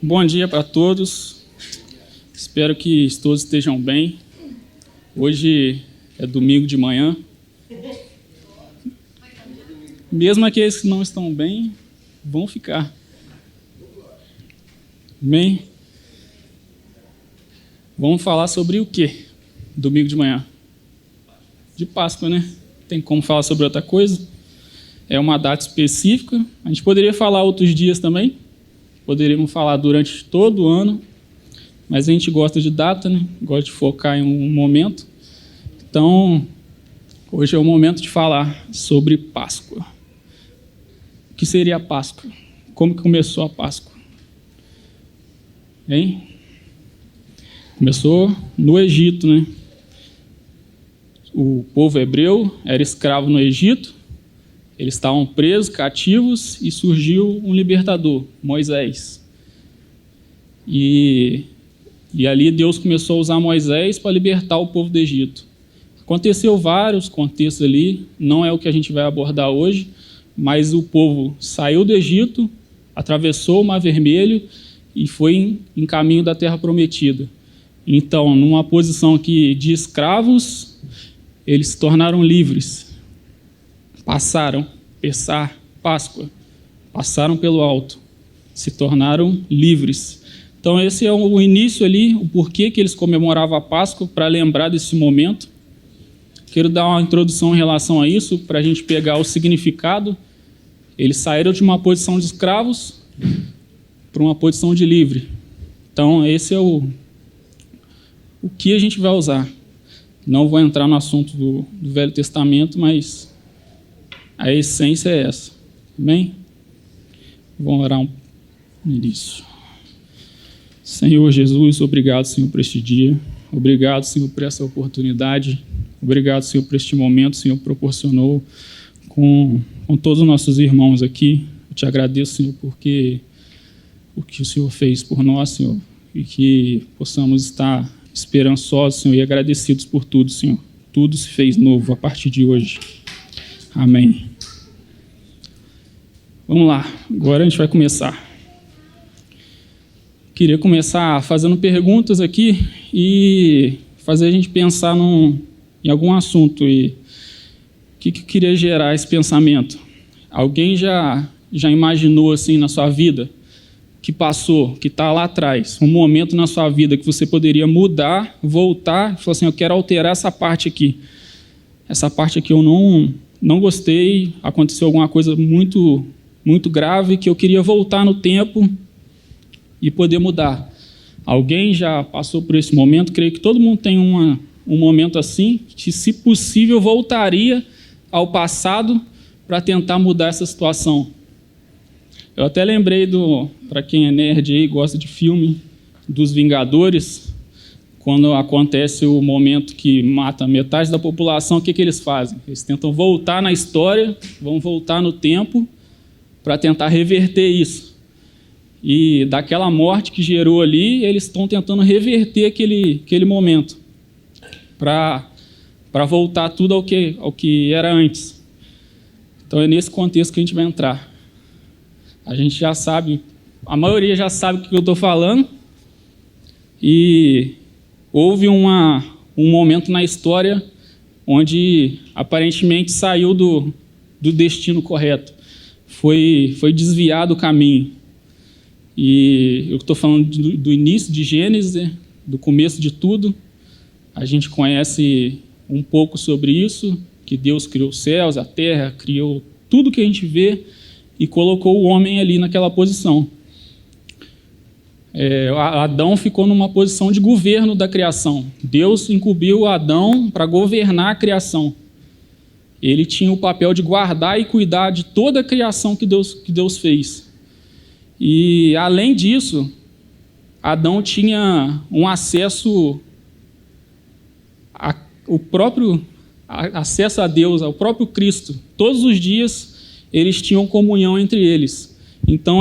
Bom dia para todos. Espero que todos estejam bem. Hoje é domingo de manhã. Mesmo aqueles que não estão bem, vão ficar. Amém? Vamos falar sobre o quê? Domingo de manhã. De Páscoa, né? Tem como falar sobre outra coisa? É uma data específica. A gente poderia falar outros dias também. Poderíamos falar durante todo o ano. Mas a gente gosta de data, né? Gosta de focar em um momento. Então, hoje é o momento de falar sobre Páscoa. O que seria a Páscoa? Como que começou a Páscoa? Hein? Começou no Egito, né? O povo hebreu era escravo no Egito. Eles estavam presos, cativos, e surgiu um libertador, Moisés. E ali Deus começou a usar Moisés para libertar o povo do Egito. Aconteceu vários contextos ali, não é o que a gente vai abordar hoje, mas o povo saiu do Egito, atravessou o Mar Vermelho e foi em caminho da Terra Prometida. Então, numa posição aqui de escravos, eles se tornaram livres. Passaram, Páscoa, passaram pelo alto, se tornaram livres. Então esse é o início ali, o porquê que eles comemoravam a Páscoa, para lembrar desse momento. Quero dar uma introdução em relação a isso, para a gente pegar o significado. Eles saíram de uma posição de escravos para uma posição de livre. Então esse é o que a gente vai usar. Não vou entrar no assunto do Velho Testamento, mas a essência é essa. Amém? Vamos orar no início. Senhor Jesus, obrigado, Senhor, por este dia. Obrigado, Senhor, por essa oportunidade. Obrigado, Senhor, por este momento, Senhor, proporcionou com todos os nossos irmãos aqui. Eu te agradeço, Senhor, porque o que o Senhor fez por nós, Senhor, e que possamos estar esperançosos, Senhor, e agradecidos por tudo, Senhor. Tudo se fez novo a partir de hoje. Amém. Vamos lá, agora a gente vai começar. Queria começar fazendo perguntas aqui e fazer a gente pensar em algum assunto. E o que eu queria gerar esse pensamento? Alguém já imaginou assim na sua vida, que passou, que está lá atrás, um momento na sua vida que você poderia mudar, voltar, e falar assim, eu quero alterar essa parte aqui. Essa parte aqui eu não gostei, aconteceu alguma coisa muito grave que eu queria voltar no tempo e poder mudar. Alguém já passou por esse momento? Creio que todo mundo tem um momento assim, que se possível voltaria ao passado para tentar mudar essa situação. Eu até lembrei para quem é nerd aí, gosta de filme, dos Vingadores, quando acontece o momento que mata metade da população, o que eles fazem? Eles tentam voltar na história, vão voltar no tempo para tentar reverter isso. E daquela morte que gerou ali, eles estão tentando reverter aquele momento para voltar tudo ao que era antes. Então é nesse contexto que a gente vai entrar. A gente já sabe, a maioria já sabe o que eu estou falando, e houve um momento na história onde aparentemente saiu do destino correto. Foi desviado o caminho. E eu estou falando do início de Gênesis, do começo de tudo. A gente conhece um pouco sobre isso, que Deus criou os céus, a terra, criou tudo que a gente vê e colocou o homem ali naquela posição. Adão ficou numa posição de governo da criação. Deus incumbiu Adão para governar a criação. Ele tinha o papel de guardar e cuidar de toda a criação que Deus fez. E, além disso, Adão tinha um acesso acesso a Deus, ao próprio Cristo. Todos os dias eles tinham comunhão entre eles. Então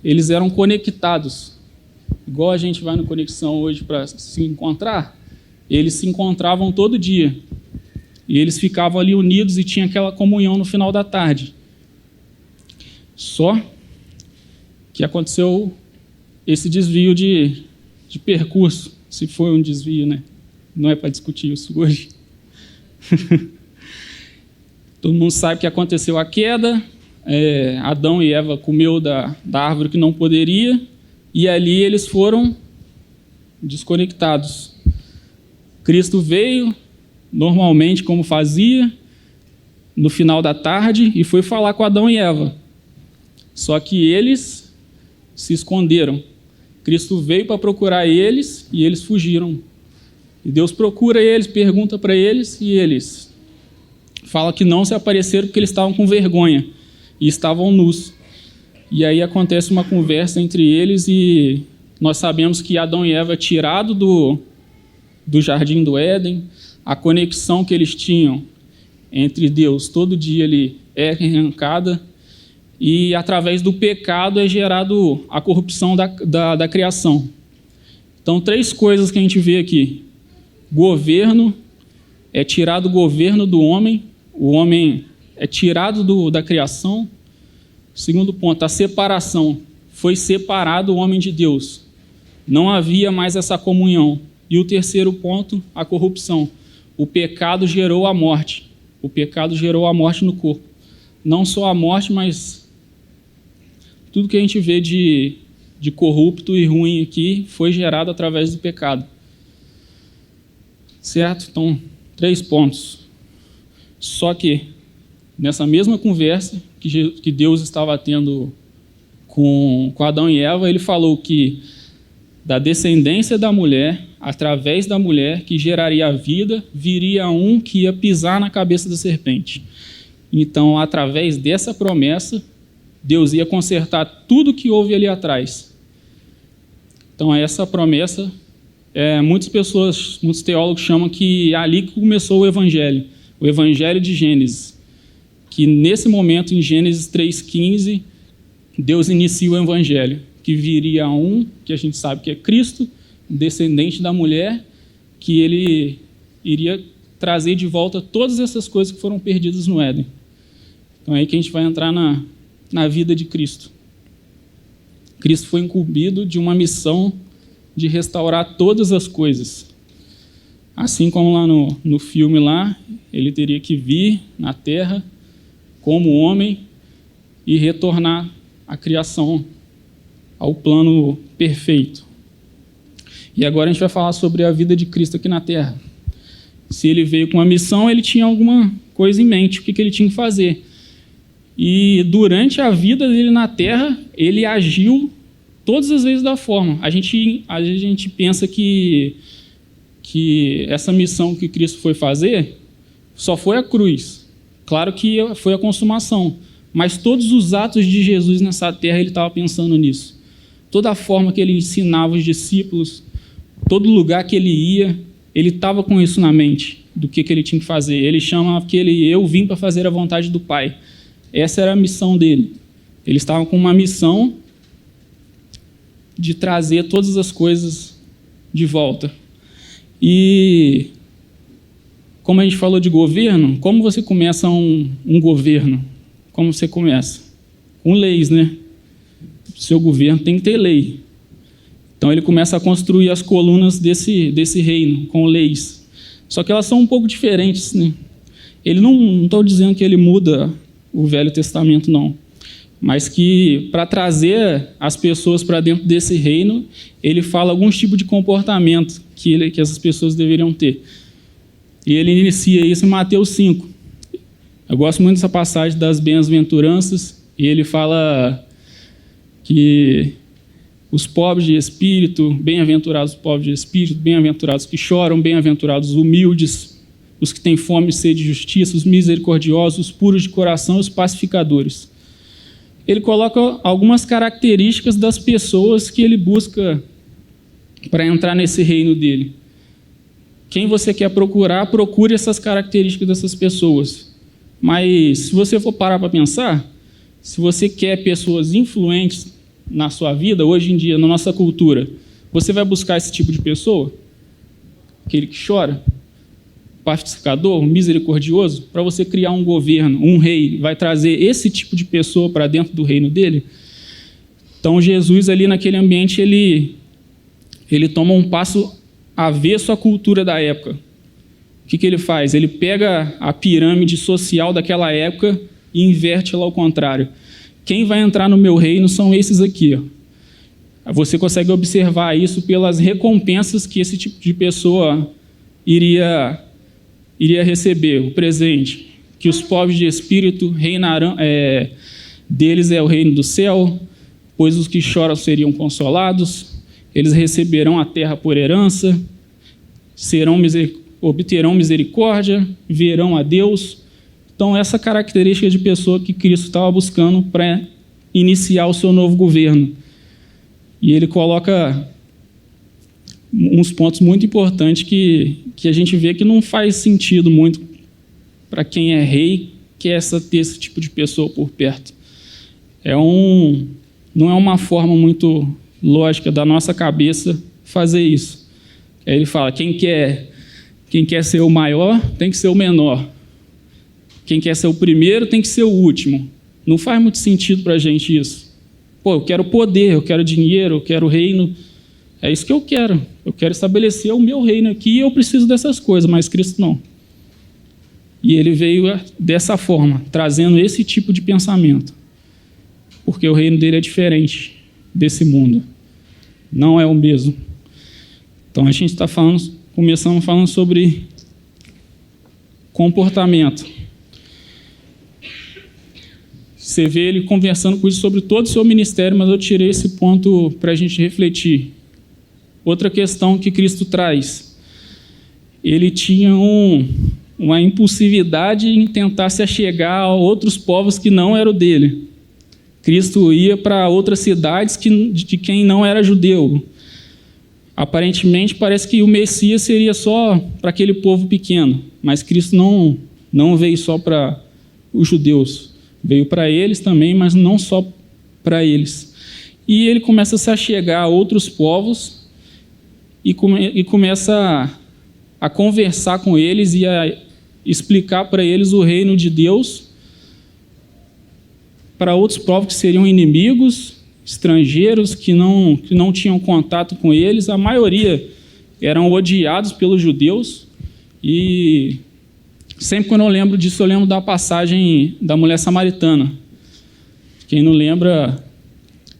eles eram conectados. Igual a gente vai no Conexão hoje para se encontrar, eles se encontravam todo dia. E eles ficavam ali unidos e tinha aquela comunhão no final da tarde. Só que aconteceu esse desvio de percurso, se foi um desvio, né? Não é para discutir isso hoje. Todo mundo sabe que aconteceu a queda, Adão e Eva comeu da árvore que não poderia, e ali eles foram desconectados. Cristo veio, normalmente como fazia, no final da tarde, e foi falar com Adão e Eva. Só que eles se esconderam. Cristo veio para procurar eles, e eles fugiram. E Deus procura eles, pergunta para eles, e eles falam que não se apareceram porque eles estavam com vergonha, e estavam nus. E aí acontece uma conversa entre eles, e nós sabemos que Adão e Eva, tirado do jardim do Éden, a conexão que eles tinham entre Deus, todo dia ele é arrancada, e através do pecado é gerado a corrupção da criação. Então, 3 coisas que a gente vê aqui. Governo, é tirado o governo do homem, o homem é tirado da criação. Segundo ponto, a separação, foi separado o homem de Deus. Não havia mais essa comunhão. E o terceiro ponto, a corrupção. O pecado gerou a morte. O pecado gerou a morte no corpo. Não só a morte, mas tudo que a gente vê de corrupto e ruim aqui foi gerado através do pecado. Certo? Então, 3 pontos. Só que, nessa mesma conversa que Deus estava tendo com Adão e Eva, ele falou que da descendência da mulher, através da mulher que geraria a vida, viria um que ia pisar na cabeça da serpente. Então, através dessa promessa, Deus ia consertar tudo que houve ali atrás. Então, essa promessa, muitas teólogos chamam que é ali que começou o Evangelho de Gênesis, que nesse momento, em Gênesis 3,15, Deus inicia o Evangelho, que viria um, que a gente sabe que é Cristo, descendente da mulher, que ele iria trazer de volta todas essas coisas que foram perdidas no Éden. Então é aí que a gente vai entrar na vida de Cristo. Cristo foi incumbido de uma missão de restaurar todas as coisas. Assim como lá no filme lá, ele teria que vir na terra como homem e retornar a criação ao plano perfeito. E agora a gente vai falar sobre a vida de Cristo aqui na Terra. Se ele veio com uma missão, ele tinha alguma coisa em mente, o que ele tinha que fazer. E durante a vida dele na Terra, ele agiu todas as vezes da forma. Às vezes a gente pensa que essa missão que Cristo foi fazer só foi a cruz. Claro que foi a consumação, mas todos os atos de Jesus nessa terra, ele estava pensando nisso. Toda a forma que ele ensinava os discípulos, todo lugar que ele ia, ele estava com isso na mente, do que ele tinha que fazer. Ele chama eu vim para fazer a vontade do Pai. Essa era a missão dele. Ele estava com uma missão de trazer todas as coisas de volta. E como a gente falou de governo, como você começa um governo? Como você começa? Com leis, né? O seu governo tem que ter lei. Então ele começa a construir as colunas desse reino, com leis. Só que elas são um pouco diferentes, né? Ele não estou dizendo que ele muda o Velho Testamento, não. Mas que para trazer as pessoas para dentro desse reino, ele fala alguns tipos de comportamento que essas pessoas deveriam ter. E ele inicia isso em Mateus 5. Eu gosto muito dessa passagem das bem-aventuranças, e ele fala que os pobres de espírito, bem-aventurados os pobres de espírito, bem-aventurados que choram, bem-aventurados os humildes, os que têm fome e sede de justiça, os misericordiosos, os puros de coração, os pacificadores. Ele coloca algumas características das pessoas que ele busca para entrar nesse reino dele. Quem você quer procurar, procure essas características dessas pessoas. Mas se você for parar para pensar, se você quer pessoas influentes na sua vida, hoje em dia, na nossa cultura, você vai buscar esse tipo de pessoa? Aquele que chora? Pacificador, misericordioso? Para você criar um governo, um rei, vai trazer esse tipo de pessoa para dentro do reino dele? Então Jesus ali naquele ambiente, ele toma um passo avesso à cultura da época. O que ele faz? Ele pega a pirâmide social daquela época e inverte ela ao contrário. Quem vai entrar no meu reino são esses aqui. Ó. Você consegue observar isso pelas recompensas que esse tipo de pessoa iria receber. O presente, que os pobres de espírito reinarão, deles é o reino do céu, pois os que choram seriam consolados, eles receberão a terra por herança, obterão misericórdia, verão a Deus. Então, essa característica de pessoa que Cristo estava buscando para iniciar o seu novo governo. E ele coloca uns pontos muito importantes que a gente vê que não faz sentido muito para quem é rei, que é ter esse tipo de pessoa por perto. Não é uma forma muito lógica da nossa cabeça fazer isso. Aí ele fala, quem quer ser o maior tem que ser o menor. Quem quer ser o primeiro tem que ser o último. Não faz muito sentido para a gente isso. Eu quero poder, eu quero dinheiro, eu quero reino. É isso que eu quero. Eu quero estabelecer o meu reino aqui e eu preciso dessas coisas, mas Cristo não. E ele veio dessa forma, trazendo esse tipo de pensamento. Porque o reino dele é diferente desse mundo. Não é o mesmo. Então a gente está começando falando sobre comportamento. Você vê ele conversando com isso sobre todo o seu ministério, mas eu tirei esse ponto para a gente refletir. Outra questão que Cristo traz. Ele tinha uma impulsividade em tentar se achegar a outros povos que não eram dele. Cristo ia para outras cidades de quem não era judeu. Aparentemente, parece que o Messias seria só para aquele povo pequeno, mas Cristo não veio só para os judeus. Veio para eles também, mas não só para eles. E ele começa a se achegar a outros povos e começa a conversar com eles e a explicar para eles o reino de Deus para outros povos que seriam inimigos, estrangeiros, que não tinham contato com eles. A maioria eram odiados pelos judeus. E sempre quando eu lembro disso, eu lembro da passagem da mulher samaritana. Quem não lembra,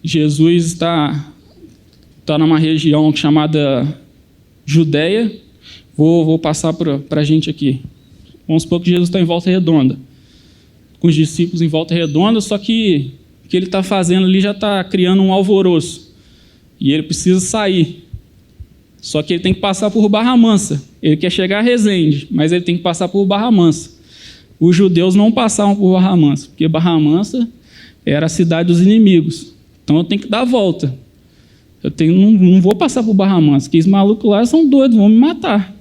Jesus está numa região chamada Judeia. Vou passar para a gente aqui. Vamos supor que Jesus está em Volta Redonda, com os discípulos em Volta Redonda, só que o que ele está fazendo ali já está criando um alvoroço. E ele precisa sair. Só que ele tem que passar por Barra Mansa. Ele quer chegar a Resende, mas ele tem que passar por Barra Mansa. Os judeus não passavam por Barra Mansa, porque Barra Mansa era a cidade dos inimigos. Então eu tenho que dar a volta. Não vou passar por Barra Mansa, porque esses malucos lá são doidos, vão me matar.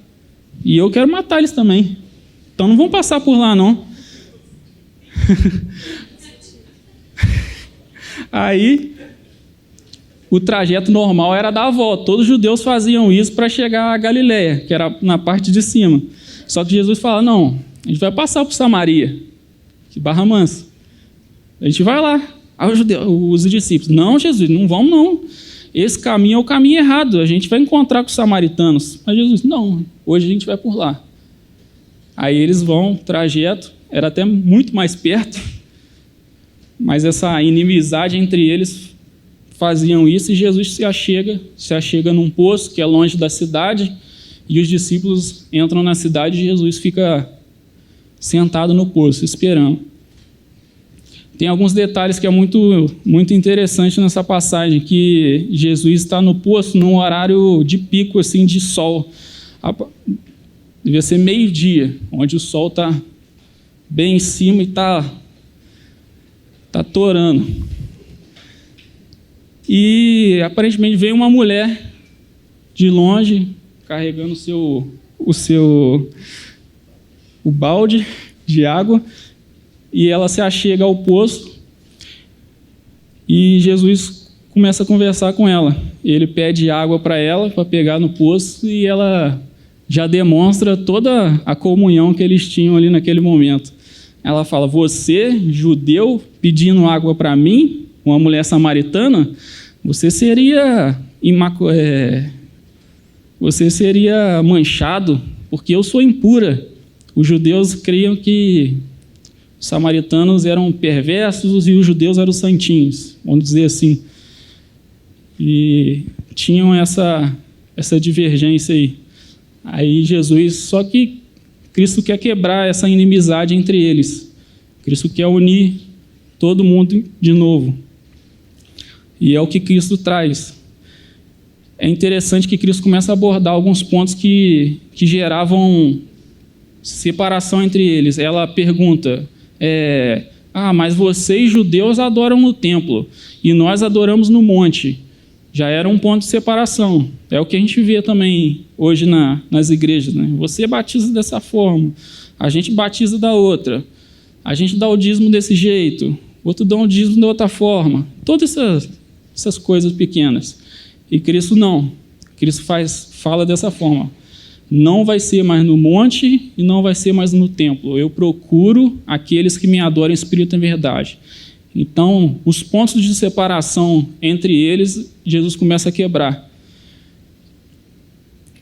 E eu quero matar eles também. Então não vão passar por lá, não. Aí, o trajeto normal era dar a volta. Todos os judeus faziam isso para chegar a Galileia, que era na parte de cima. Só que Jesus fala, não, a gente vai passar por Samaria, que Barra Mansa. A gente vai lá. Aí os discípulos, não, Jesus, não vamos não. Esse caminho é o caminho errado, a gente vai encontrar com os samaritanos. Mas Jesus, não, hoje a gente vai por lá. Aí eles vão, trajeto, era até muito mais perto, mas essa inimizade entre eles faziam isso, e Jesus se achega num poço que é longe da cidade, e os discípulos entram na cidade e Jesus fica sentado no poço, esperando. Tem alguns detalhes que é muito, muito interessante nessa passagem, que Jesus está no poço num horário de pico, assim, de sol. Devia ser meio-dia, onde o sol está bem em cima e está torando. E aparentemente veio uma mulher de longe, carregando o balde de água, e ela se achega ao poço e Jesus começa a conversar com ela. Ele pede água para ela, para pegar no poço, e ela já demonstra toda a comunhão que eles tinham ali naquele momento. Ela fala, você, judeu, pedindo água para mim, uma mulher samaritana, você seria manchado, porque eu sou impura. Os judeus criam que os samaritanos eram perversos e os judeus eram santinhos, vamos dizer assim. E tinham essa divergência aí. Aí Jesus, só que Cristo quer quebrar essa inimizade entre eles. Cristo quer unir todo mundo de novo. E é o que Cristo traz. É interessante que Cristo começa a abordar alguns pontos que geravam separação entre eles. Ela pergunta, mas vocês judeus adoram no templo e nós adoramos no monte. Já era um ponto de separação. É o que a gente vê também hoje nas igrejas, né? Você batiza dessa forma, a gente batiza da outra. A gente dá o dízimo desse jeito, outro dá o dízimo da outra forma. Todas essas coisas pequenas. E Cristo não. Cristo fala dessa forma. Não vai ser mais no monte e não vai ser mais no templo. Eu procuro aqueles que me adoram em espírito e em verdade. Então, os pontos de separação entre eles, Jesus começa a quebrar.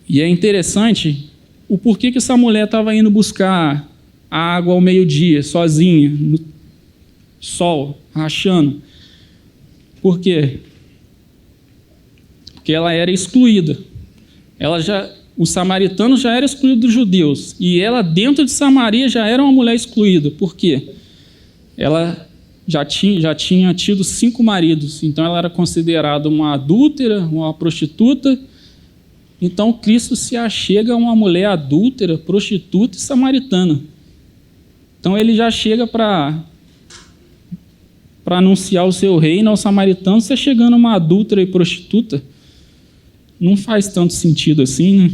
E é interessante o porquê que essa mulher estava indo buscar água ao meio-dia, sozinha, no sol, rachando. Por quê? Porque ela era excluída. Os samaritanos já eram excluídos dos judeus. E ela, dentro de Samaria, já era uma mulher excluída. Por quê? Ela já tinha tido 5 maridos. Então, ela era considerada uma adúltera, uma prostituta. Então, Cristo se achega a uma mulher adúltera, prostituta e samaritana. Então, ele já chega para anunciar o seu reino aos samaritanos, você chegando a uma adúltera e prostituta. Não faz tanto sentido assim, né?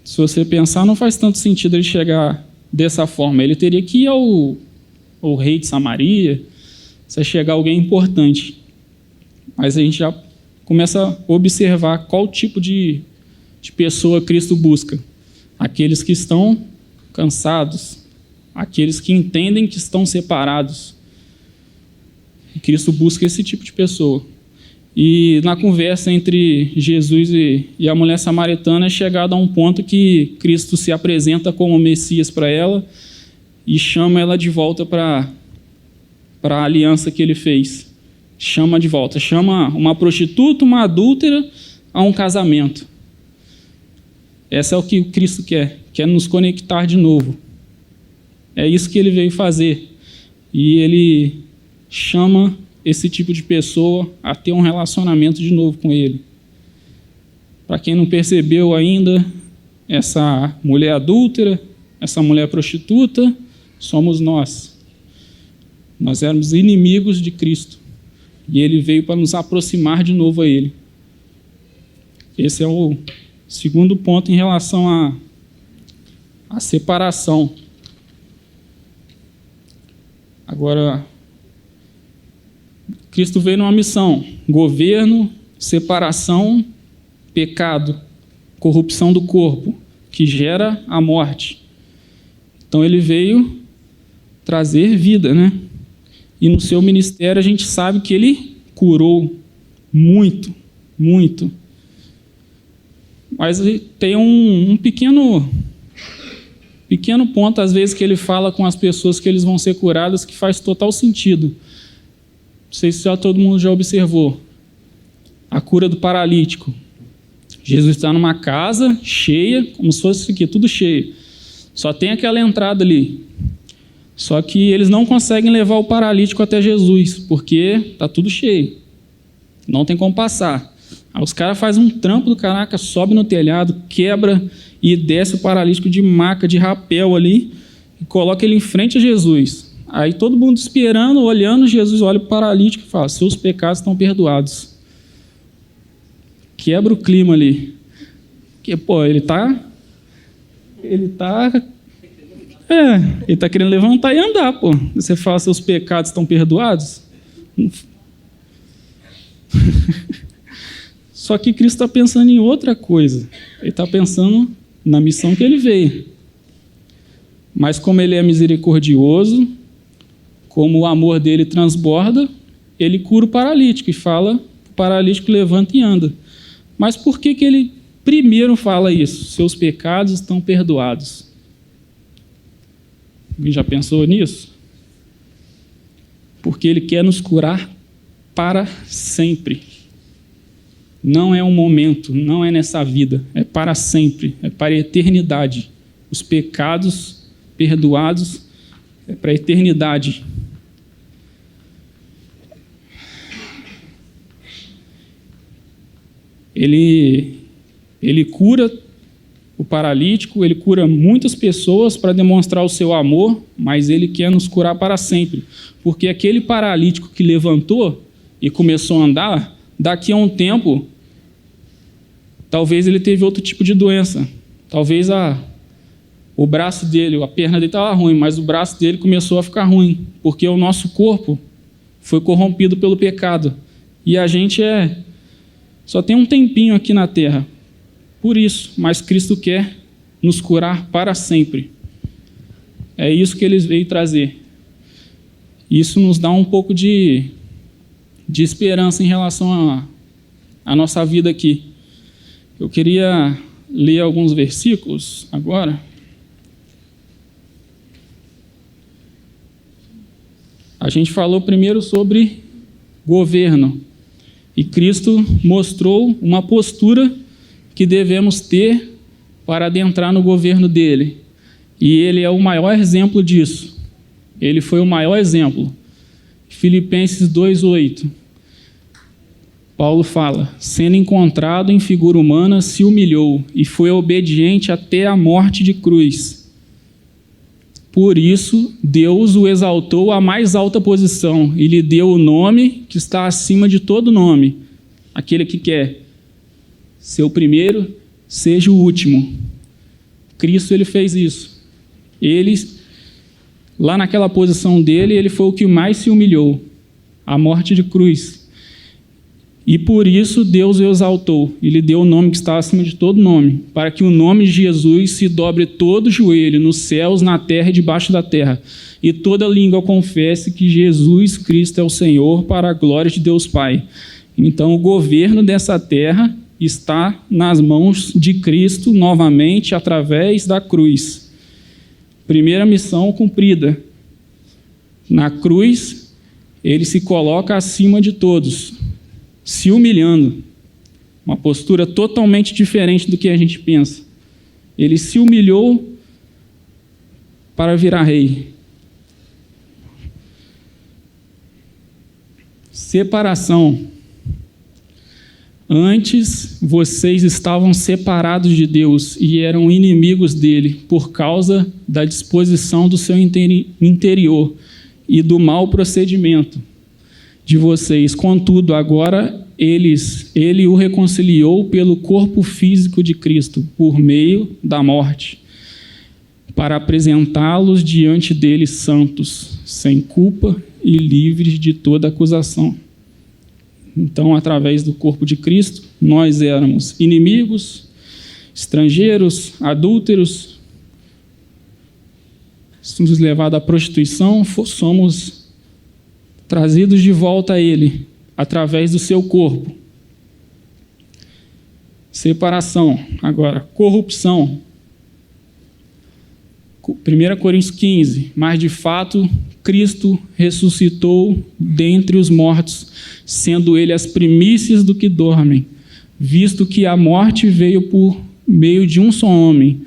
Se você pensar, não faz tanto sentido ele chegar dessa forma. Ele teria que ir ao rei de Samaria, se chegar alguém importante. Mas a gente já começa a observar qual tipo de pessoa Cristo busca. Aqueles que estão cansados, aqueles que entendem que estão separados. E Cristo busca esse tipo de pessoa. E na conversa entre Jesus e a mulher samaritana é chegado a um ponto que Cristo se apresenta como Messias para ela e chama ela de volta para a aliança que ele fez. Chama de volta, chama uma prostituta, uma adúltera a um casamento. Esse é o que Cristo quer nos conectar de novo. É isso que ele veio fazer. E ele chama esse tipo de pessoa a ter um relacionamento de novo com ele. Para quem não percebeu ainda, essa mulher adúltera, essa mulher prostituta, somos nós. Nós éramos inimigos de Cristo. E ele veio para nos aproximar de novo a ele. Esse é o segundo ponto em relação à separação. Agora, Cristo veio numa missão: governo, separação, pecado, corrupção do corpo, que gera a morte. Então ele veio trazer vida, né? E no seu ministério a gente sabe que ele curou muito, muito. Mas tem um pequeno ponto, às vezes, que ele fala com as pessoas que eles vão ser curadas, que faz total sentido. Não sei se todo mundo já observou. A cura do paralítico. Jesus está numa casa cheia, como se fosse aqui, tudo cheio. Só tem aquela entrada ali. Só que eles não conseguem levar o paralítico até Jesus, porque está tudo cheio. Não tem como passar. Aí os caras fazem um trampo do caraca, sobe no telhado, quebra e desce o paralítico de maca, de rapel ali, e coloca ele em frente a Jesus. Aí todo mundo esperando, olhando, Jesus olha para o paralítico e fala: seus pecados estão perdoados. Quebra o clima ali. Porque, ele está querendo levantar e andar, pô. Você fala: seus pecados estão perdoados? Só que Cristo está pensando em outra coisa. Ele está pensando na missão que ele veio. Mas como ele é misericordioso, como o amor dele transborda, ele cura o paralítico e fala, o paralítico levanta e anda. Mas por que ele primeiro fala isso? Seus pecados estão perdoados. Alguém já pensou nisso? Porque ele quer nos curar para sempre. Não é um momento, não é nessa vida, é para sempre, é para a eternidade. Os pecados perdoados é para a eternidade. Ele cura o paralítico, ele cura muitas pessoas para demonstrar o seu amor, mas ele quer nos curar para sempre. Porque aquele paralítico que levantou e começou a andar, daqui a um tempo, talvez ele teve outro tipo de doença. Talvez o braço dele, a perna dele estava ruim, mas o braço dele começou a ficar ruim, porque o nosso corpo foi corrompido pelo pecado. E a gente só tem um tempinho aqui na terra. Por isso, mas Cristo quer nos curar para sempre. É isso que ele veio trazer. Isso nos dá um pouco de esperança em relação à nossa vida aqui. Eu queria ler alguns versículos agora. A gente falou primeiro sobre governo. E Cristo mostrou uma postura que devemos ter para adentrar no governo dele. E ele é o maior exemplo disso. Ele foi o maior exemplo. Filipenses 2:8. Paulo fala: sendo encontrado em figura humana, se humilhou e foi obediente até a morte de cruz. Por isso, Deus o exaltou à mais alta posição e lhe deu o nome que está acima de todo nome. Aquele que quer ser o primeiro, seja o último. Cristo, ele fez isso. Ele, lá naquela posição dele, ele foi o que mais se humilhou, a morte de cruz. E por isso Deus o exaltou e lhe deu o nome que está acima de todo nome, para que o nome de Jesus se dobre todo o joelho, nos céus, na terra e debaixo da terra, e toda língua confesse que Jesus Cristo é o Senhor, para a glória de Deus Pai. Então o governo dessa terra está nas mãos de Cristo novamente através da cruz. Primeira missão cumprida. Na cruz, ele se coloca acima de todos, se humilhando. Uma postura totalmente diferente do que a gente pensa. Ele se humilhou para virar rei. Separação. Antes, vocês estavam separados de Deus e eram inimigos dele por causa da disposição do seu interior e do mau procedimento de vocês. Contudo, agora ele o reconciliou pelo corpo físico de Cristo, por meio da morte, para apresentá-los diante dele santos, sem culpa e livres de toda acusação. Então, através do corpo de Cristo, nós éramos inimigos, estrangeiros, adúlteros, somos levados à prostituição, somos trazidos de volta a Ele, através do seu corpo. Separação. Agora, corrupção. 1 Coríntios 15. Mas, de fato, Cristo ressuscitou dentre os mortos, sendo ele as primícias do que dormem, visto que a morte veio por meio de um só homem,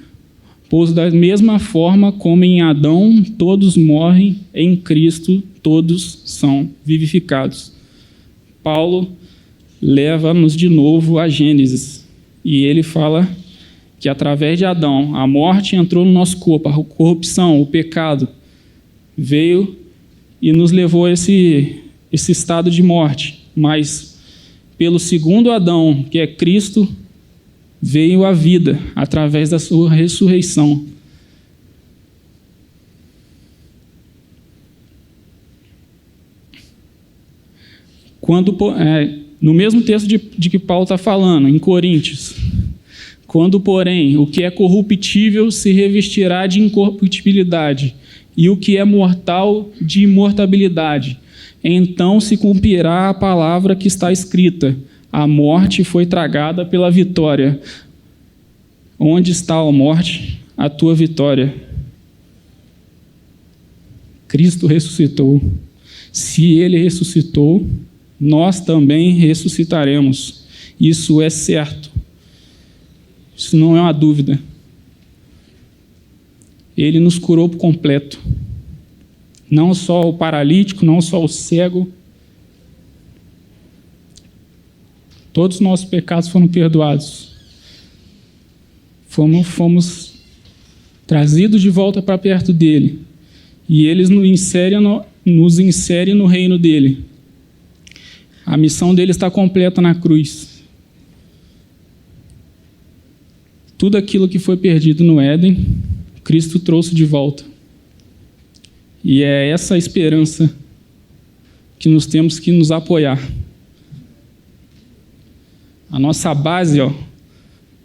pois da mesma forma como em Adão todos morrem, em Cristo todos são vivificados. Paulo leva-nos de novo a Gênesis, e ele fala que através de Adão a morte entrou no nosso corpo, a corrupção, o pecado veio e nos levou a esse estado de morte. Mas pelo segundo Adão, que é Cristo, veio a vida através da sua ressurreição. No mesmo texto de que Paulo está falando, em Coríntios: quando, porém, o que é corruptível se revestirá de incorruptibilidade, e o que é mortal de imortabilidade. Então se cumprirá a palavra que está escrita: a morte foi tragada pela vitória. Onde está, ó morte, a tua vitória? Cristo ressuscitou. Se ele ressuscitou, nós também ressuscitaremos. Isso é certo. Isso não é uma dúvida. Ele nos curou por completo. Não só o paralítico, não só o cego. Todos os nossos pecados foram perdoados. Fomos trazidos de volta para perto dele. E ele nos insere no reino dele. A missão dele está completa na cruz. Tudo aquilo que foi perdido no Éden, Cristo trouxe de volta. E é essa esperança que nós temos que nos apoiar. A nossa base,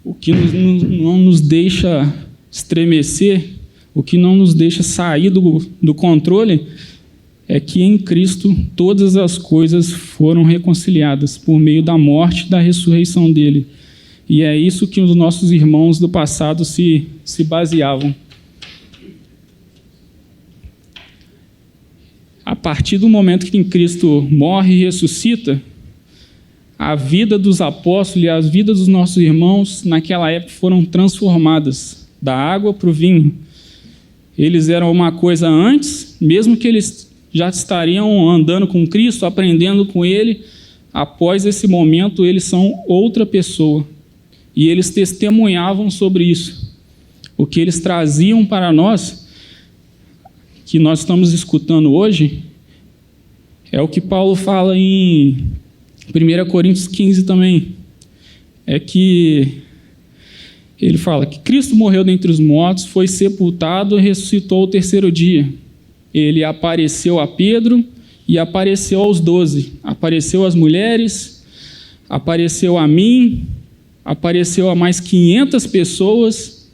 o que não nos deixa estremecer, o que não nos deixa sair do controle, é que em Cristo todas as coisas foram reconciliadas por meio da morte e da ressurreição dele. E é isso que os nossos irmãos do passado se baseavam. A partir do momento que Cristo morre e ressuscita, a vida dos apóstolos e as vidas dos nossos irmãos naquela época foram transformadas da água para o vinho. Eles eram uma coisa antes, mesmo que eles já estariam andando com Cristo, aprendendo com Ele, após esse momento eles são outra pessoa. E eles testemunhavam sobre isso. O que eles traziam para nós, que nós estamos escutando hoje, é o que Paulo fala em 1 Coríntios 15 também. É que ele fala que Cristo morreu dentre os mortos, foi sepultado e ressuscitou ao terceiro dia. Ele apareceu a Pedro e apareceu aos 12. Apareceu às mulheres, apareceu a mim, apareceu a mais 500 pessoas.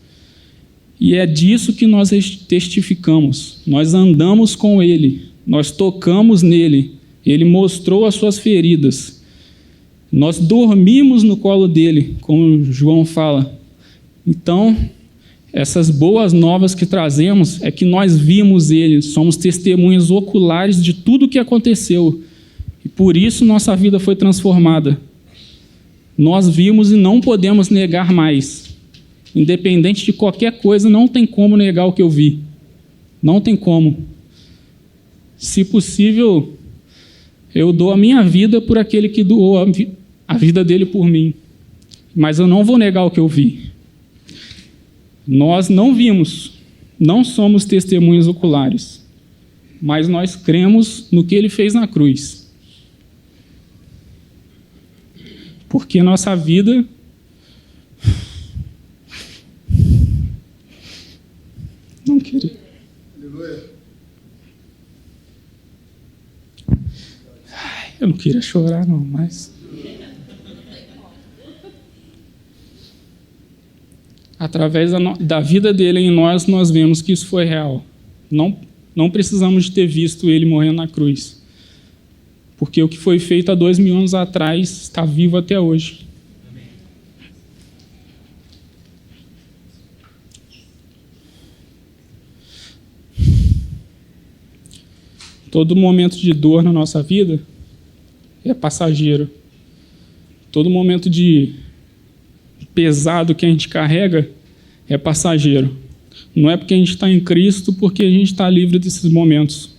E é disso que nós testificamos. Nós andamos com ele, nós tocamos nele, ele mostrou as suas feridas. Nós dormimos no colo dele, como João fala. Então, essas boas novas que trazemos é que nós vimos ele, somos testemunhas oculares de tudo o que aconteceu. E por isso nossa vida foi transformada. Nós vimos e não podemos negar mais. Independente de qualquer coisa, não tem como negar o que eu vi. Não tem como. Se possível, eu dou a minha vida por aquele que doou a vida dele por mim. Mas eu não vou negar o que eu vi. Nós não vimos, não somos testemunhas oculares, mas nós cremos no que ele fez na cruz. Porque nossa vida não queria. Eu não queria chorar, não, mas através da vida dele em nós vemos que isso foi real. Não precisamos de ter visto ele morrendo na cruz. Porque o que foi feito há 2000 anos atrás está vivo até hoje. Todo momento de dor na nossa vida é passageiro. Todo momento de pesado que a gente carrega é passageiro. Não é porque a gente está em Cristo, porque a gente está livre desses momentos.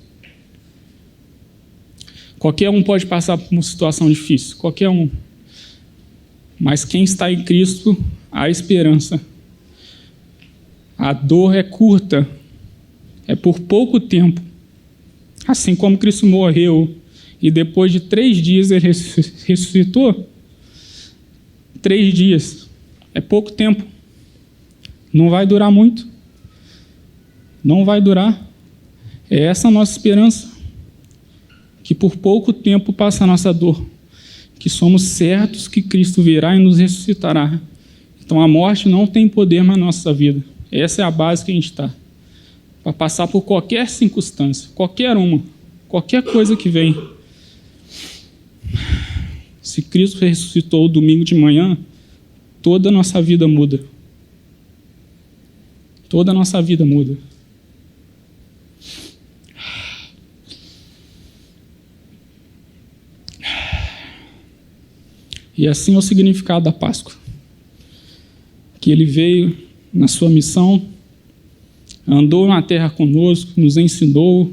Qualquer um pode passar por uma situação difícil, qualquer um. Mas quem está em Cristo, há esperança. A dor é curta, é por pouco tempo. Assim como Cristo morreu e depois de 3 dias ele ressuscitou, 3 dias é pouco tempo. Não vai durar muito. Não vai durar. É essa a nossa esperança. Que por pouco tempo passa a nossa dor. Que somos certos que Cristo virá e nos ressuscitará. Então a morte não tem poder na nossa vida. Essa é a base que a gente está. para passar por qualquer circunstância, qualquer uma, qualquer coisa que vem. Se Cristo ressuscitou domingo de manhã, toda a nossa vida muda. Toda a nossa vida muda. E assim é o significado da Páscoa. Que ele veio na sua missão, andou na terra conosco, nos ensinou,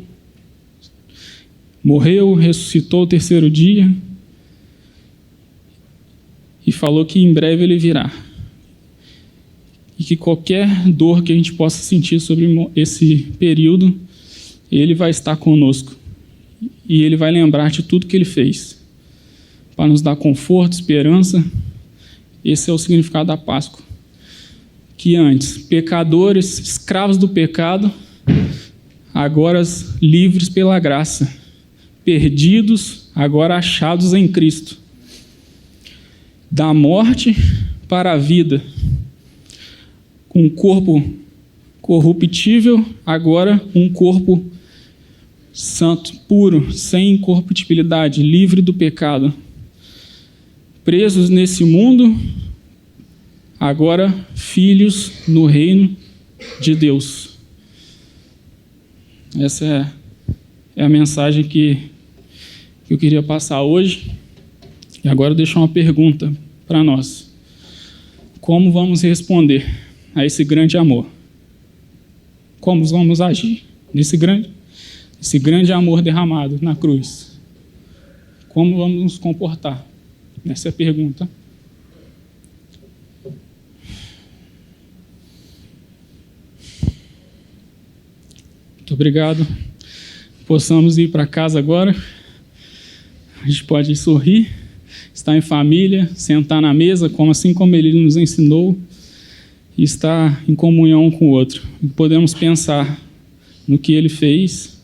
morreu, ressuscitou o terceiro dia e falou que em breve ele virá. E que qualquer dor que a gente possa sentir sobre esse período, ele vai estar conosco. E ele vai lembrar de tudo que ele fez, para nos dar conforto, esperança. Esse é o significado da Páscoa. Que antes, pecadores, escravos do pecado, agora livres pela graça, perdidos, agora achados em Cristo. Da morte para a vida, com um corpo corruptível, agora um corpo santo, puro, sem incorruptibilidade, livre do pecado. Presos nesse mundo, agora filhos no reino de Deus. Essa é a mensagem que eu queria passar hoje. E agora eu deixo uma pergunta para nós. Como vamos responder a esse grande amor? Como vamos agir nesse grande amor derramado na cruz? Como vamos nos comportar? Essa é a pergunta. Muito obrigado. Possamos ir para casa agora. A gente pode sorrir, estar em família, sentar na mesa, assim como ele nos ensinou, e estar em comunhão um com o outro. E podemos pensar no que ele fez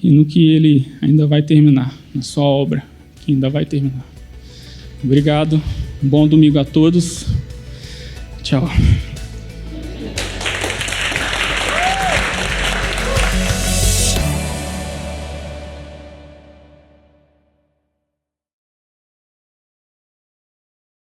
e no que ele ainda vai terminar, na sua obra, que ainda vai terminar. Obrigado. Bom domingo a todos. Tchau.